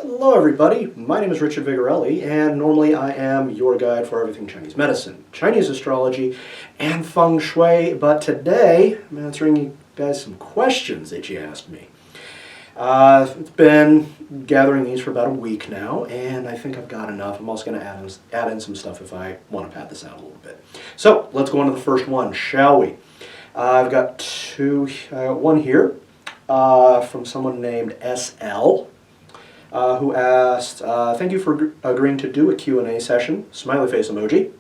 Hello everybody, my name is Richard Vigorelli, and normally I am your guide for everything Chinese medicine, Chinese astrology, and feng shui, but today I'm answering you guys some questions that you asked me. It's been gathering these for about a week now, and I think I've got enough. I'm also going to add in some stuff if I want to pad this out a little bit. So let's go on to the first one, shall we? I've got one here from someone named SL. Who asked, thank you for agreeing to do a Q&A session, smiley face emoji.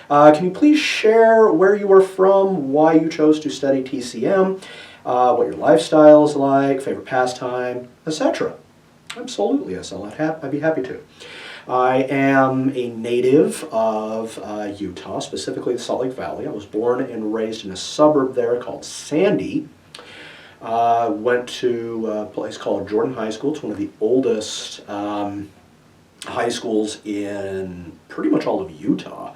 Can you please share where you are from, why you chose to study TCM, what your lifestyle is like, favorite pastime, etc.? Absolutely, SL, I'd be happy to. I am a native of Utah, specifically the Salt Lake Valley. I was born and raised in a suburb there called Sandy. Went to a place called Jordan High School. It's one of the oldest high schools in pretty much all of Utah.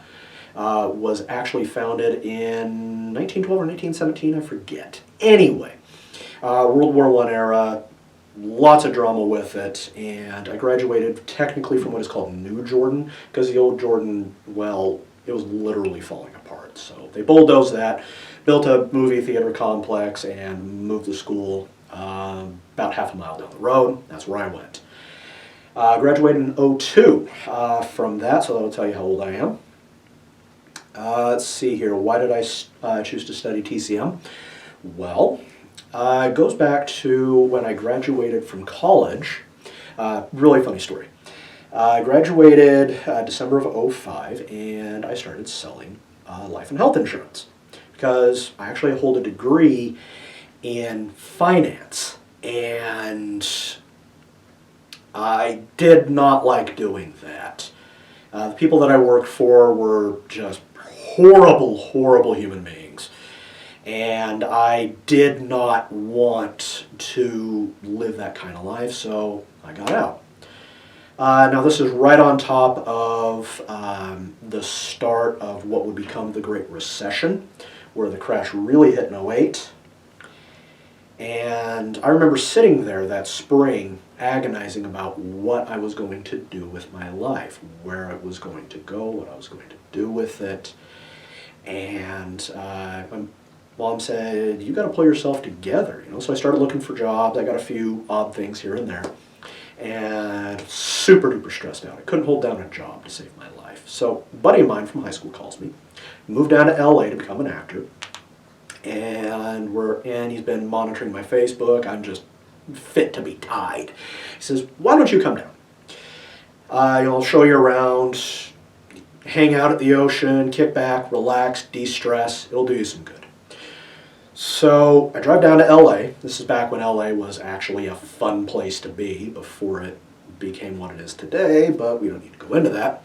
Was actually founded in 1912 or 1917, I forget. Anyway, World War I era, lots of drama with it, and I graduated technically from what is called New Jordan, because the old Jordan, well, it was literally falling apart. So they bulldozed that, built a movie theater complex, and moved the school about half a mile down the road. That's where I went. Graduated in '02 from that, so that'll tell you how old I am. Let's see here. Why did I choose to study TCM? Well, it goes back to when I graduated from college. Really funny story. I graduated December of '05, and I started selling life and health insurance because I actually hold a degree in finance, and I did not like doing that. The people that I worked for were just horrible, horrible human beings, and I did not want to live that kind of life, so I got out. Now this is right on top of the start of what would become the Great Recession, where the crash really hit in '08. And I remember sitting there that spring agonizing about what I was going to do with my life, where it was going to go, what I was going to do with it. And my mom said, you got to pull yourself together, So I started looking for jobs. I got a few odd things here and there. And super duper stressed out. I couldn't hold down a job to save my life. So a buddy of mine from high school calls me, moved down to LA to become an actor, and he's been monitoring my Facebook. I'm just fit to be tied. He says, why don't you come down? I'll show you around, hang out at the ocean, kick back, relax, de-stress. It'll do you some good. So I drive down to LA. This is back when LA was actually a fun place to be before it became what it is today, but we don't need to go into that.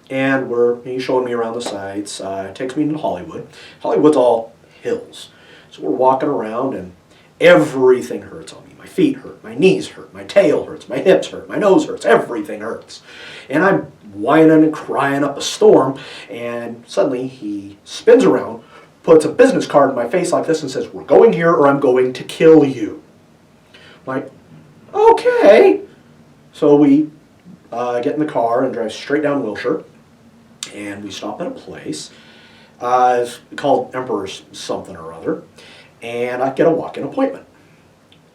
And he's showing me around the sites. Takes me into Hollywood. Hollywood's all hills. So we're walking around and everything hurts on me. My feet hurt, my knees hurt, my tail hurts, my hips hurt, my nose hurts, everything hurts. And I'm whining and crying up a storm, and suddenly he spins around, puts a business card in my face like this and says, we're going here or I'm going to kill you. I'm like, okay. So we get in the car and drive straight down Wilshire, and we stop at a place called Emperor's something or other, and I get a walk-in appointment.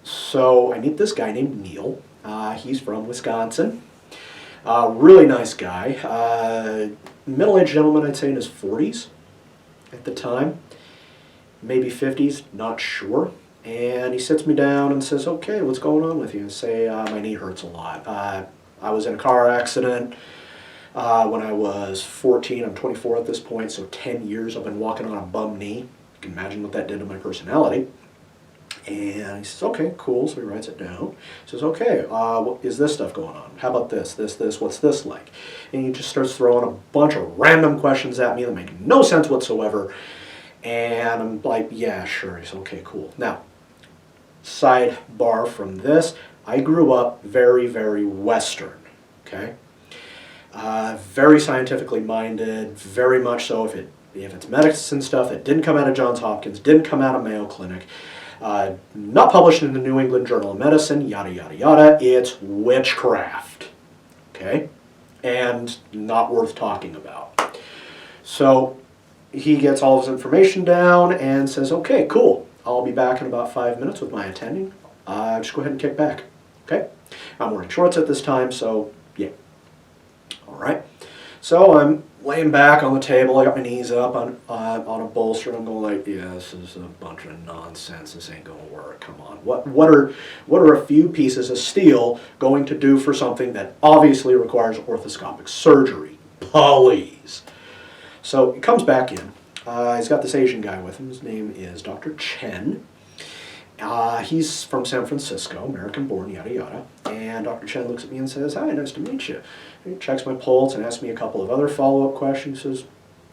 So I meet this guy named Neil. He's from Wisconsin. Really nice guy. Middle-aged gentleman, I'd say in his 40s. At the time, maybe 50s, not sure. And he sits me down and says, okay, what's going on with you? I say, my knee hurts a lot. I was in a car accident when I was 14. I'm 24 at this point, so 10 years I've been walking on a bum knee. You can imagine what that did to my personality. And he says, okay, cool, so he writes it down. He says, okay, what is this stuff going on? How about this, what's this like? And he just starts throwing a bunch of random questions at me that make no sense whatsoever. And I'm like, yeah, sure. He says, okay, cool. Now, sidebar from this, I grew up very, very Western, okay? Very scientifically minded, very much so. If it's medicine stuff that didn't come out of Johns Hopkins, didn't come out of Mayo Clinic, Not published in the New England Journal of Medicine, yada, yada, yada. It's witchcraft, okay? And not worth talking about. So he gets all his information down and says, okay, cool. I'll be back in about 5 minutes with my attending. Just go ahead and kick back, okay? I'm wearing shorts at this time, so yeah. All right. So I'm laying back on the table. I got my knees up on a bolster. And I'm going like, yeah, this is a bunch of nonsense. This ain't going to work. Come on. What are a few pieces of steel going to do for something that obviously requires orthoscopic surgery? Please. So he comes back in. He's got this Asian guy with him. His name is Dr. Chen. He's from San Francisco, American-born, yada yada. And Dr. Chen looks at me and says, "Hi, nice to meet you." He checks my pulse and asks me a couple of other follow-up questions. He says,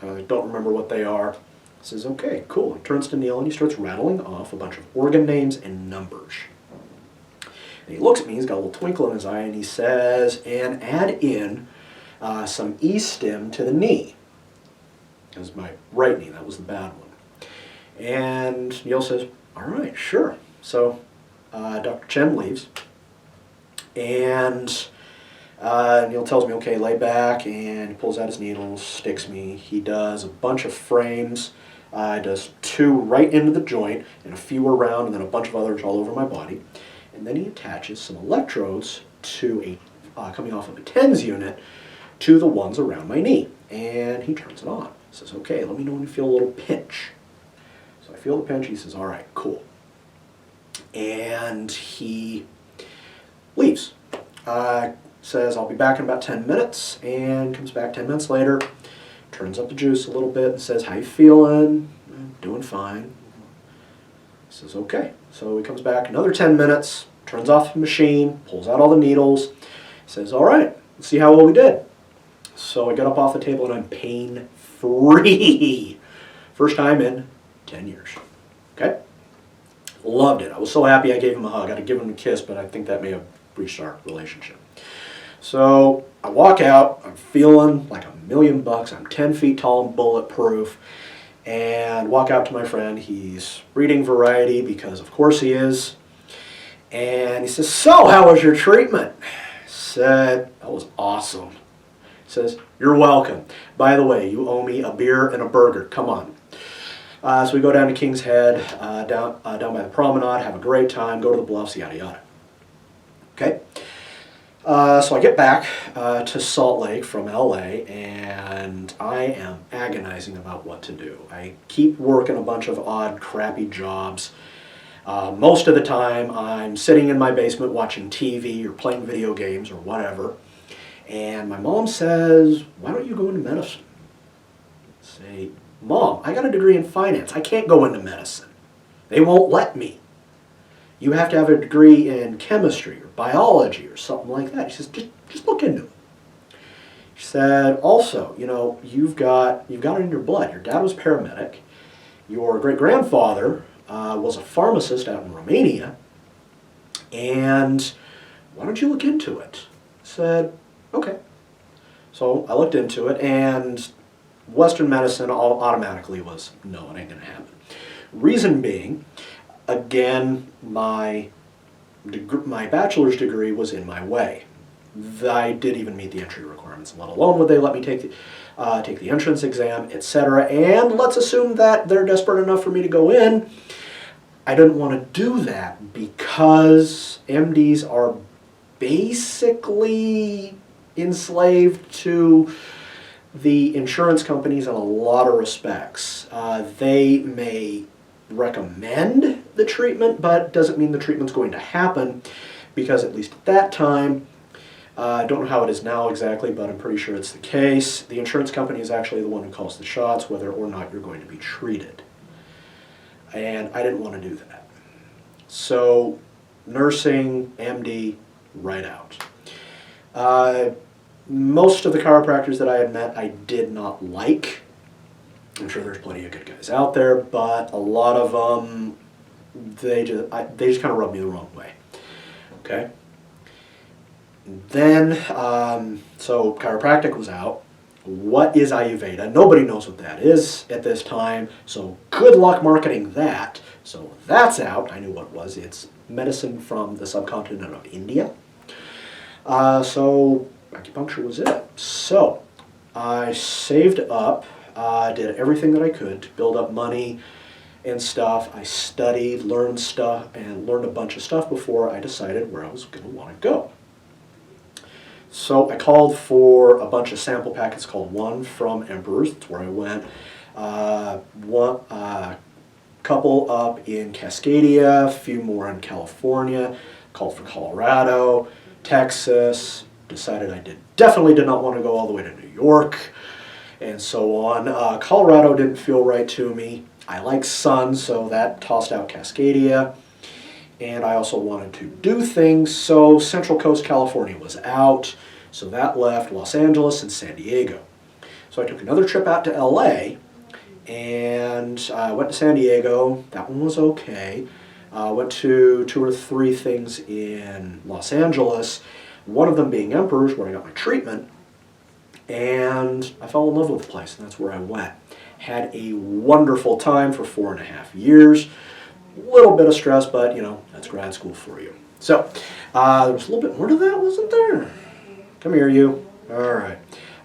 "I don't remember what they are." He says, "Okay, cool." He turns to Neil and he starts rattling off a bunch of organ names and numbers. And he looks at me, he's got a little twinkle in his eye, and he says, "And add in some E-stim to the knee." That was my right knee, that was the bad one. And Neil says, "All right, sure." So Dr. Chen leaves, and Neil tells me, okay, lay back, and he pulls out his needles, sticks me. He does a bunch of frames. Does 2 right into the joint, and a few around, and then a bunch of others all over my body. And then he attaches some electrodes to coming off of a TENS unit to the ones around my knee. And he turns it on. He says, okay, let me know when you feel a little pinch. So I feel the pinch. He says, all right, cool. And he leaves. Says, I'll be back in about 10 minutes, and comes back 10 minutes later, turns up the juice a little bit, and says, how you feeling? I'm doing fine. He says, okay. So he comes back another 10 minutes, turns off the machine, pulls out all the needles, says, all right, let's see how well we did. So I get up off the table, and I'm pain-free. First time in 10 years. Okay? Loved it. I was so happy I gave him a hug. I'd have given him a kiss, but I think that may have breached our relationship. So I walk out, I'm feeling like $1,000,000. I'm 10 feet tall and bulletproof, and walk out to my friend. He's reading Variety, because of course he is. And he says, so how was your treatment? I said, that was awesome. He says, you're welcome. By the way, you owe me a beer and a burger. Come on. So we go down to King's Head, down by the promenade, have a great time, go to the Bluffs, yada yada. Okay? So I get back to Salt Lake from LA, and I am agonizing about what to do. I keep working a bunch of odd, crappy jobs. Most of the time I'm sitting in my basement watching TV or playing video games or whatever. And my mom says, why don't you go into medicine? I say, Mom, I got a degree in finance. I can't go into medicine. They won't let me. You have to have a degree in chemistry or biology or something like that. She says, just look into it. She said, also, you know, you've got it in your blood. Your dad was paramedic. Your great-grandfather was a pharmacist out in Romania. And why don't you look into it? I said, okay. So I looked into it, and Western medicine automatically was, no, it ain't going to happen. Reason being, again, my bachelor's degree was in my way. I did even meet the entry requirements, let alone would they let me take the entrance exam, etc. And let's assume that they're desperate enough for me to go in. I didn't want to do that because MDs are basically enslaved to the insurance companies in a lot of respects. They may recommend the treatment, but doesn't mean the treatment's going to happen, because at least at that time, I don't know how it is now exactly, but I'm pretty sure it's the case, the insurance company is actually the one who calls the shots whether or not you're going to be treated. And I didn't want to do that. So nursing, MD, right out. Most of the chiropractors that I had met, I did not like. I'm sure there's plenty of good guys out there, but a lot of them, they just kind of rubbed me the wrong way. Okay? Then, so chiropractic was out, what is Ayurveda? Nobody knows what that is at this time, so good luck marketing that. So that's out. I knew what it was. It's medicine from the subcontinent of India. So acupuncture was it. So I saved up, did everything that I could to build up money and stuff. I studied, learned stuff, and learned a bunch of stuff before I decided where I was going to want to go. So I called for a bunch of sample packets, called one from Emperor's. That's where I went. One couple up in Cascadia, a few more in California. Called for Colorado, Texas. Decided I definitely did not want to go all the way to New York, and so on. Colorado didn't feel right to me. I like sun, so that tossed out Cascadia. And I also wanted to do things, so Central Coast California was out, so that left Los Angeles and San Diego. So I took another trip out to LA, and I went to San Diego. That one was okay. Went to 2 or 3 things in Los Angeles, one of them being Emperor's, where I got my treatment, and I fell in love with the place, and that's where I went. Had a wonderful time for 4.5 years. Little bit of stress, but you know, that's grad school for you. So, there was a little bit more to that, wasn't there? Come here, you. All right.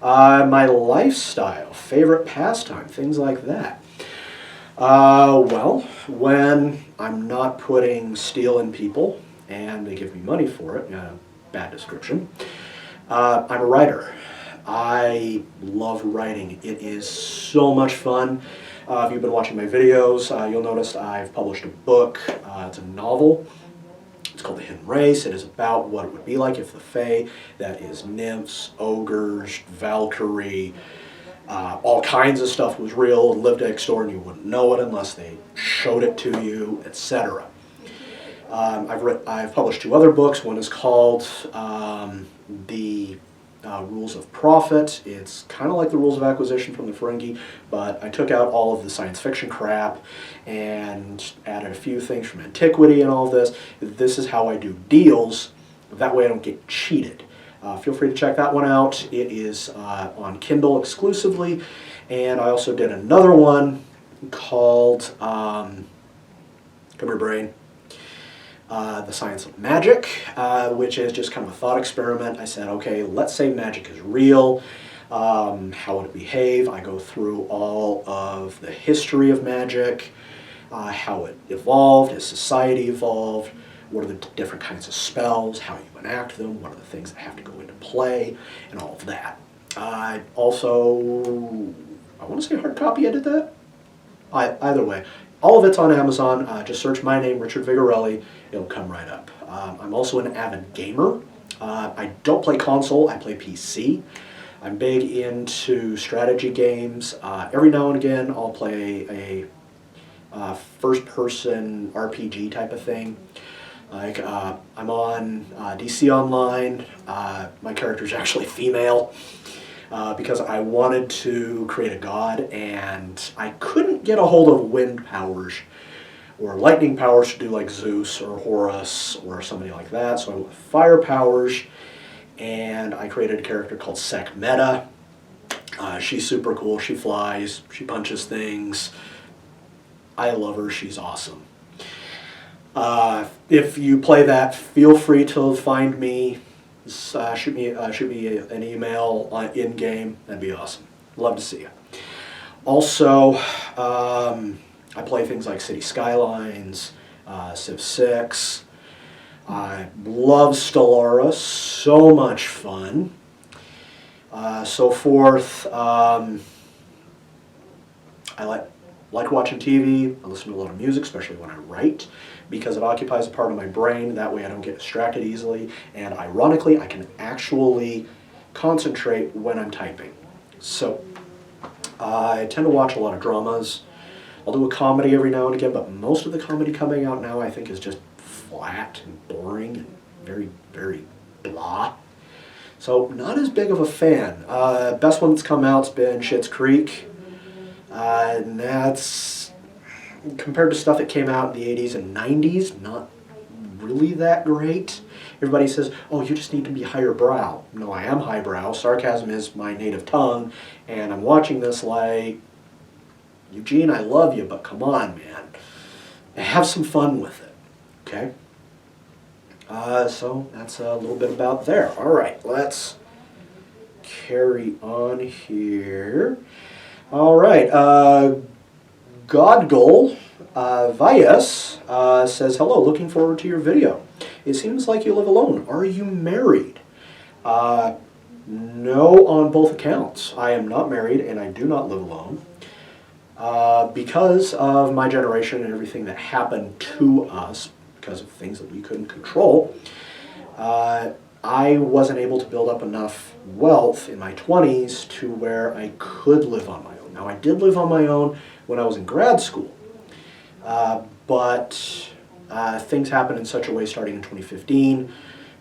My lifestyle, favorite pastime, things like that. Well, when I'm not putting steel in people and they give me money for it, bad description, I'm a writer. I love writing. It is so much fun. If you've been watching my videos, you'll notice I've published a book. It's a novel. It's called The Hidden Race. It is about what it would be like if the Fae, that is nymphs, ogres, Valkyrie, all kinds of stuff was real and lived next door and you wouldn't know it unless they showed it to you, etc. I've published 2 other books. One is called The Rules of Profit. It's kind of like the Rules of Acquisition from the Ferengi, but I took out all of the science fiction crap and added a few things from antiquity and all of this. This is how I do deals. That way I don't get cheated. Feel free to check that one out. It is on Kindle exclusively, and I also did another one called, come here brain, The Science of Magic, which is just kind of a thought experiment. I said, okay, let's say magic is real. How would it behave? I go through all of the history of magic, how it evolved, as society evolved, what are the different kinds of spells, how you enact them, what are the things that have to go into play, and all of that. Also, I want to say hard copy, I did that? Either way. All of it's on Amazon. Just search my name, Richard Vigorelli. It'll come right up. I'm also an avid gamer. I don't play console, I play PC. I'm big into strategy games. Every now and again, I'll play a first-person RPG type of thing. Like, I'm on DC Online. My character's actually female. Because I wanted to create a god, and I couldn't get a hold of wind powers or lightning powers to do like Zeus or Horus or somebody like that, so I went with fire powers, and I created a character called Sekhmeta. She's super cool. She flies, she punches things. I love her. She's awesome. If you play that, feel free to find me. Shoot me an email in game. That'd be awesome. Love to see you. Also, I play things like City Skylines, Civ 6. I love Stellaris. So much fun. So forth. I like watching TV. I listen to a lot of music, especially when I write, because it occupies a part of my brain. That way I don't get distracted easily, and ironically I can actually concentrate when I'm typing. So I tend to watch a lot of dramas. I'll do a comedy every now and again, but most of the comedy coming out now I think is just flat and boring and very, very blah. So not as big of a fan. Best one that's come out's been Schitt's Creek. And that's, compared to stuff that came out in the 80s and 90s, not really that great. Everybody says, oh, you just need to be higher brow. No, I am highbrow. Sarcasm is my native tongue, and I'm watching this like, Eugene, I love you, but come on, man. Have some fun with it, okay? So that's a little bit about there. All right, let's carry on here. All right, Godgoal Vias says, hello, looking forward to your video. It seems like you live alone. Are you married? No, on both accounts. I am not married and I do not live alone. Because of my generation and everything that happened to us, because of things that we couldn't control, I wasn't able to build up enough wealth in my 20s to where I could live on my own. Now, I did live on my own when I was in grad school, but things happened in such a way starting in 2015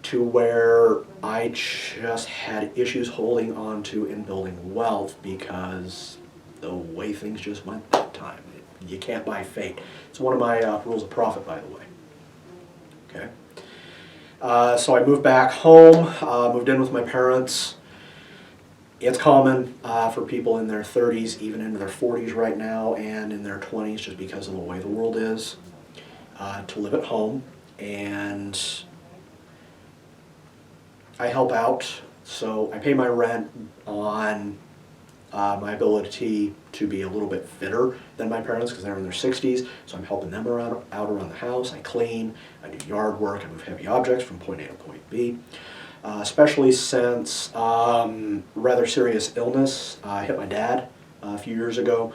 to where I just had issues holding on to and building wealth because the way things just went that time. You can't buy fate. It's one of my rules of profit, by the way. Okay. So I moved back home, moved in with my parents. It's common for people in their 30s, even into their 40s right now, and in their 20s, just because of the way the world is, to live at home. And I help out, so I pay my rent on my ability to be a little bit fitter than my parents because they're in their 60s, so I'm helping them out around the house. I clean, I do yard work, I move heavy objects from point A to point B. Especially since rather serious illness hit my dad a few years ago.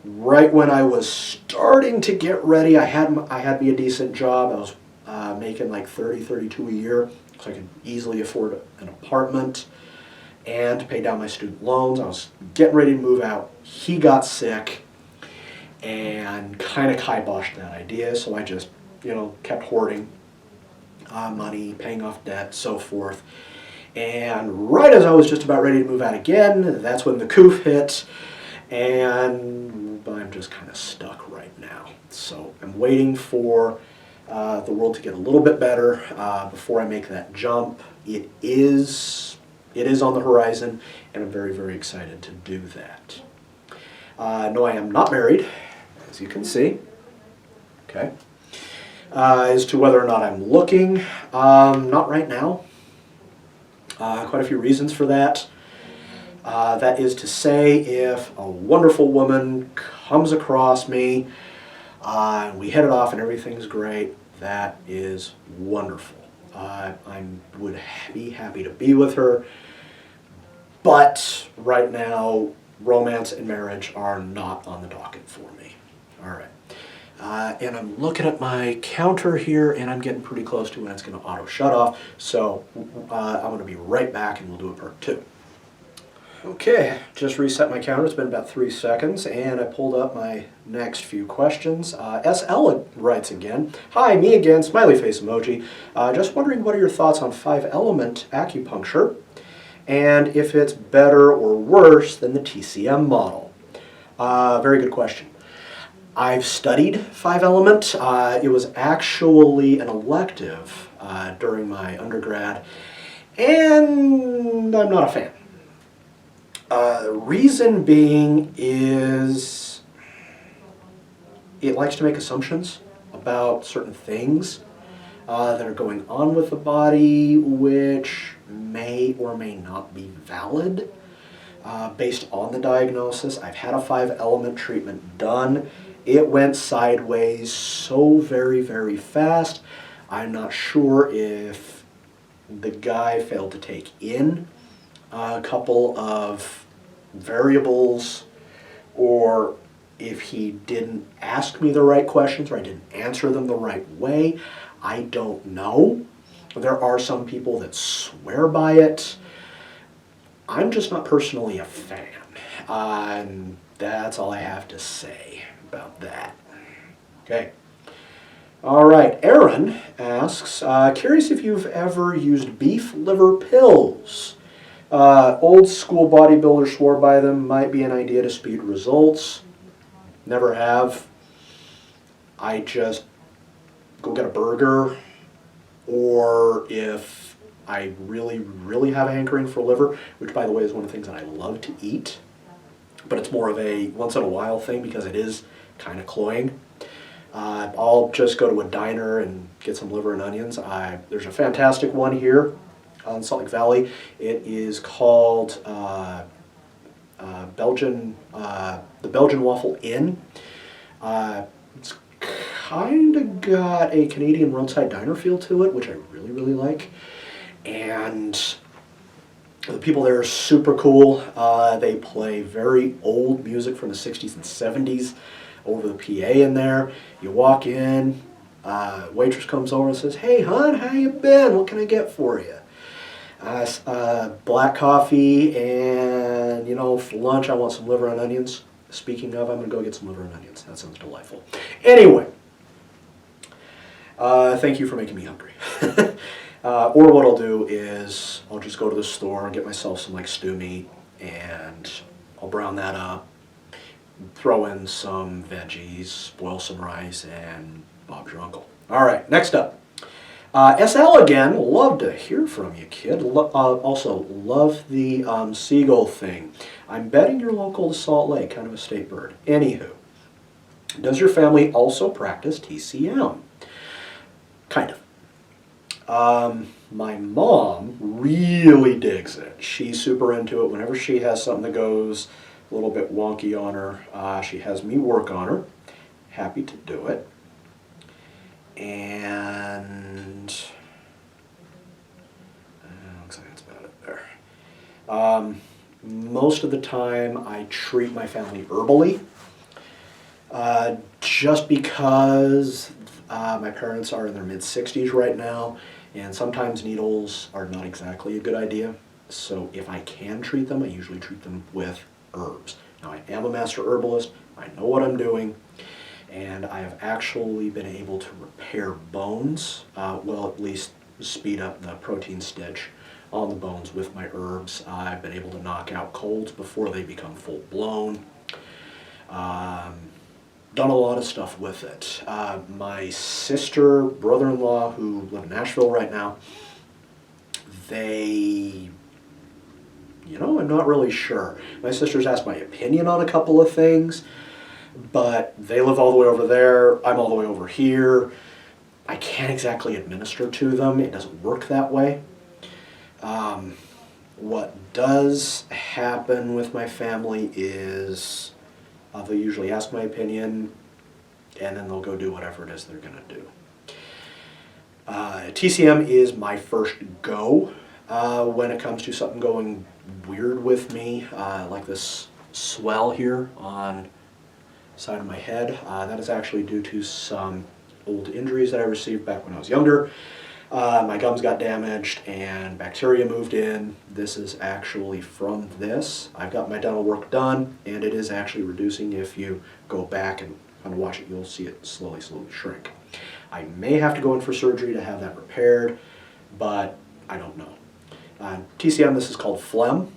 Right when I was starting to get ready, I had me a decent job. I was making like 30, 32 a year, so I could easily afford an apartment and to pay down my student loans. I was getting ready to move out. He got sick and kind of kiboshed that idea, so I just, kept hoarding money, paying off debt, so forth. And right as I was just about ready to move out again, that's when the coup hit, and I'm just kind of stuck right now. So I'm waiting for the world to get a little bit better before I make that jump. It is on the horizon, and I'm very, very excited to do that. No, I am not married, as you can see. Okay. As to whether or not I'm looking, not right now. Quite a few reasons for that. That is to say, if a wonderful woman comes across me, and we hit it off and everything's great, that is wonderful. I would be happy to be with her. But right now, romance and marriage are not on the docket for me. All right. And I'm looking at my counter here, and I'm getting pretty close to when it's going to auto shut off. So I'm going to be right back, and we'll do a part 2. Okay, just reset my counter. It's been about 3 seconds, and I pulled up my next few questions. SL writes again. Hi, me again, smiley face emoji. Just wondering, what are your thoughts on 5-element acupuncture? And if it's better or worse than the TCM model? Very good question. I've studied 5-element. It was actually an elective during my undergrad, and I'm not a fan. Reason being is it likes to make assumptions about certain things that are going on with the body, which may or may not be valid based on the diagnosis. I've had a 5-element treatment done. It went sideways so very, very fast. I'm not sure if the guy failed to take in a couple of variables, or if he didn't ask me the right questions or I didn't answer them the right way. I don't know. There are some people that swear by it. I'm just not personally a fan. That's all I have to say about that. Okay. All right. Aaron asks, curious if you've ever used beef liver pills. Old school bodybuilders swore by them. Might be an idea to speed results. Never have. I just go get a burger or if I really, really have a hankering for liver, which by the way is one of the things that I love to eat, but it's more of a once in a while thing because it is kind of cloying. I'll just go to a diner and get some liver and onions. There's a fantastic one here in Salt Lake Valley. It is called the Belgian Waffle Inn. It's kind of got a Canadian roadside diner feel to it, which I really, really like. And the people there are super cool. They play very old music from the 60s and 70s over the PA in there. You walk in, waitress comes over and says, "Hey, hon, how you been? What can I get for you?" Black coffee, and for lunch I want some liver and onions. Speaking of, I'm going to go get some liver and onions. That sounds delightful. Anyway, thank you for making me hungry. Or what I'll do is I'll just go to the store and get myself some stew meat, and I'll brown that up, throw in some veggies, boil some rice, and Bob's your uncle. All right, next up. SL again, love to hear from you, kid. Also, love the seagull thing. I'm betting you're local to Salt Lake, kind of a state bird. Anywho, does your family also practice TCM? Kind of. My mom really digs it. She's super into it. Whenever she has something that goes a little bit wonky on her, she has me work on her. Happy to do it. And looks like that's about it there. Most of the time I treat my family herbally, just because my parents are in their mid-60s right now, and sometimes needles are not exactly a good idea. So if I can treat them, I usually treat them with herbs. Now, I am a master herbalist. I know what I'm doing. And I have actually been able to repair bones, well, at least speed up the protein stitch on the bones with my herbs. I've been able to knock out colds before they become full-blown. Done a lot of stuff with it. My sister, brother-in-law, who live in Nashville right now, I'm not really sure. My sister's asked my opinion on a couple of things, but they live all the way over there, I'm all the way over here. I can't exactly administer to them. It doesn't work that way. What does happen with my family is they'll usually ask my opinion, and then they'll go do whatever it is they're going to do. TCM is my first go when it comes to something going weird with me, like this swell here on side of my head. That is actually due to some old injuries that I received back when I was younger. My gums got damaged and bacteria moved in. This is actually from this. I've got my dental work done, and it is actually reducing. If you go back and kind of watch it, you'll see it slowly shrink. I may have to go in for surgery to have that repaired, but I don't know. TCM, this is called phlegm.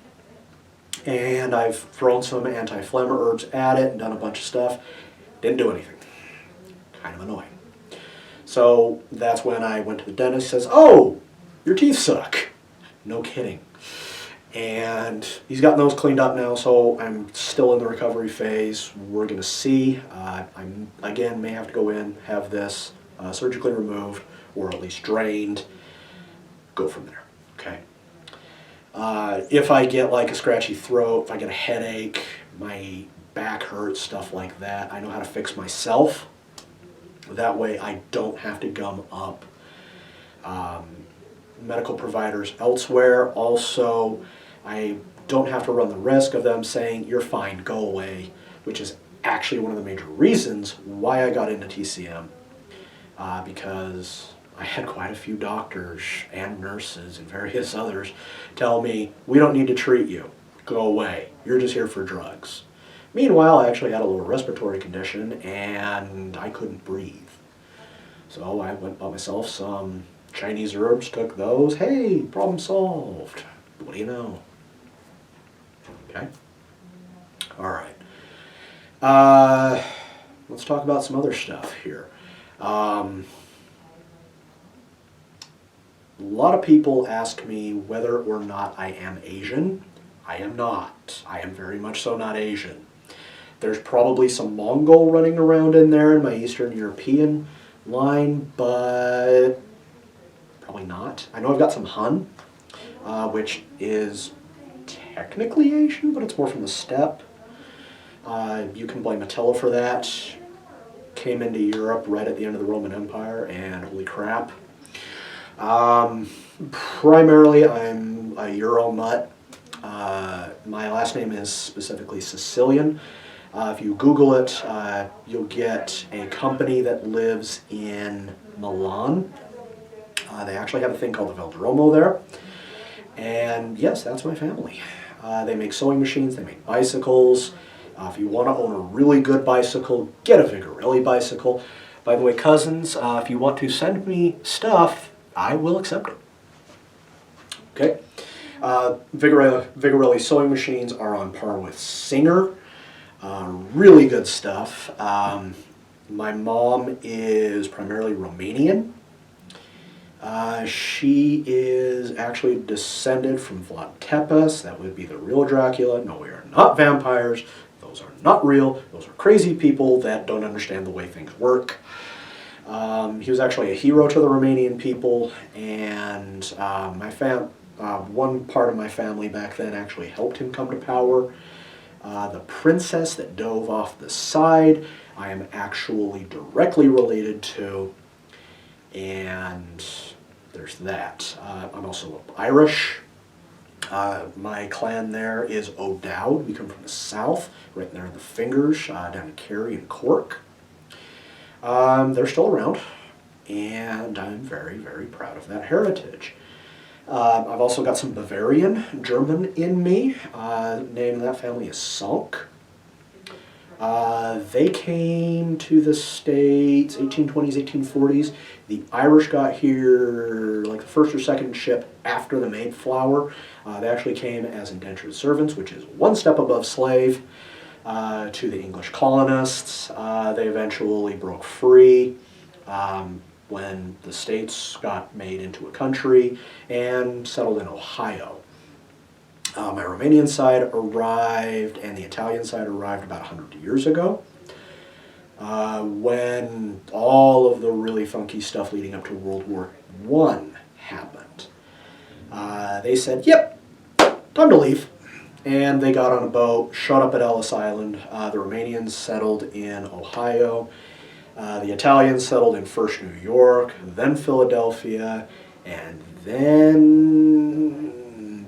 And I've thrown some anti-phlegm herbs at it and done a bunch of stuff. Didn't do anything. Kind of annoying. So that's when I went to the dentist. He says, "Oh, your teeth suck." No kidding. And he's gotten those cleaned up now, so I'm still in the recovery phase. We're going to see. I again may have to go in, have this surgically removed, or at least drained. Go from there. Okay. If I get like a scratchy throat, if I get a headache, my back hurts, stuff like that, I know how to fix myself. That way I don't have to gum up medical providers elsewhere. Also, I don't have to run the risk of them saying, "You're fine, go away," which is actually one of the major reasons why I got into TCM, because I had quite a few doctors and nurses and various others tell me, "We don't need to treat you. Go away. You're just here for drugs." Meanwhile, I actually had a little respiratory condition and I couldn't breathe. So I went and bought myself some Chinese herbs, took those. Hey, problem solved. What do you know? Okay. All right. Let's talk about some other stuff here. A lot of people ask me whether or not I am Asian. I am not. I am very much so not Asian. There's probably some Mongol running around in there in my Eastern European line, but probably not. I know I've got some Han, which is technically Asian, but it's more from the steppe. You can blame Attila for that. Came into Europe right at the end of the Roman Empire, and holy crap. Primarily, I'm a Euro nut. My last name is specifically Sicilian. If you Google it, you'll get a company that lives in Milan. They actually have a thing called the Velodromo there. And yes, that's my family. They make sewing machines, they make bicycles. If you want to own a really good bicycle, get a Vigorelli bicycle. By the way, cousins, if you want to send me stuff, I will accept it. Okay? Vigorelli sewing machines are on par with Singer. Really good stuff. My mom is primarily Romanian. She is actually descended from Vlad Tepes. That would be the real Dracula. No, we are not vampires. Those are not real. Those are crazy people that don't understand the way things work. He was actually a hero to the Romanian people, and one part of my family back then actually helped him come to power. The princess that dove off the side, I am actually directly related to, and there's that. I'm also Irish. My clan there is O'Dowd. We come from the south, right there in the fingers, down in Kerry and Cork. They're still around, and I'm very, very proud of that heritage. I've also got some Bavarian, German in me. The name of that family is Sonk. They came to the States 1820s, 1840s. The Irish got here like the first or second ship after the Mayflower. They actually came as indentured servants, which is one step above slave, to the English colonists. They eventually broke free when the States got made into a country and settled in Ohio. My Romanian side arrived and the Italian side arrived about 100 years ago, when all of the really funky stuff leading up to World War I happened. They said, yep, time to leave. And they got on a boat, showed up at Ellis Island. The Romanians settled in Ohio. The Italians settled in first New York, then Philadelphia, and then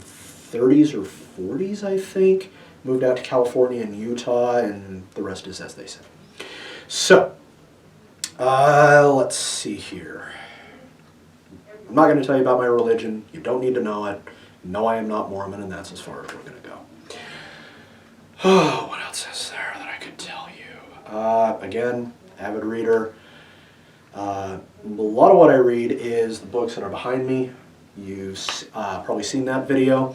30s or 40s, I think, moved out to California and Utah, and the rest is as they say. So, let's see here. I'm not going to tell you about my religion. You don't need to know it. No, I am not Mormon, and that's as far as we're going to go. Oh, what else is there that I could tell you? Again, avid reader. A lot of what I read is the books that are behind me. You've probably seen that video.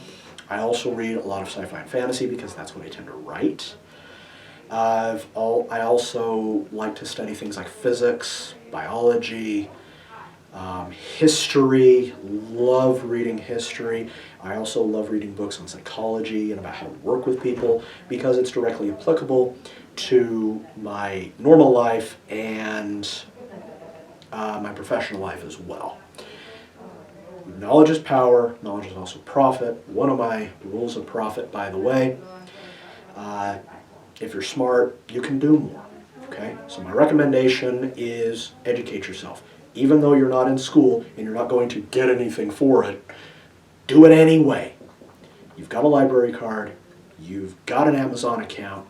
I also read a lot of sci-fi and fantasy because that's what I tend to write. I also like to study things like physics, biology, history. Love reading history. I also love reading books on psychology and about how to work with people because it's directly applicable to my normal life and my professional life as well. Knowledge is power. Knowledge is also profit. One of my rules of profit, by the way, if you're smart, you can do more. Okay? So my recommendation is educate yourself. Even though you're not in school and you're not going to get anything for it, do it anyway. You've got a library card. You've got an Amazon account.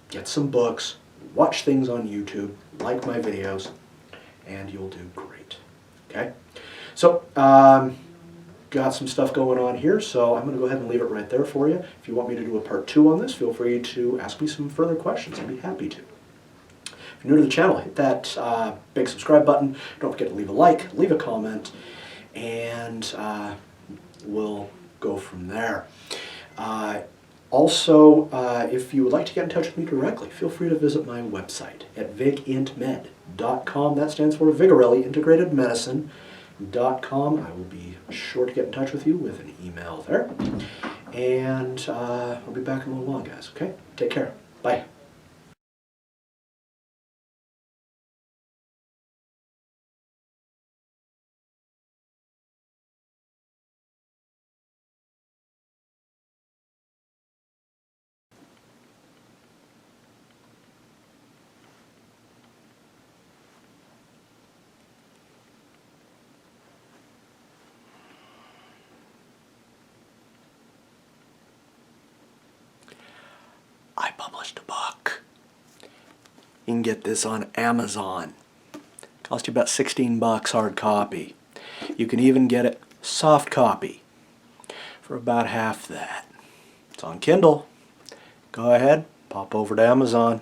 Get some books. Watch things on YouTube. Like my videos. And you'll do great. Okay? So, got some stuff going on here, so I'm going to go ahead and leave it right there for you. If you want me to do a part 2 on this, feel free to ask me some further questions. I'd be happy to. If you're new to the channel, hit that big subscribe button. Don't forget to leave a like, leave a comment, and we'll go from there. Also, if you would like to get in touch with me directly, feel free to visit my website at vigintmed.com. That stands for Vigorelli Integrated Medicine. hobbies.com. I will be sure to get in touch with you with an email there. And I'll be back in a little while, guys, okay? Take care. Bye. I published a book. You can get this on Amazon. Cost you about 16 bucks hard copy. You can even get it soft copy for about half that. It's on Kindle. Go ahead, pop over to Amazon.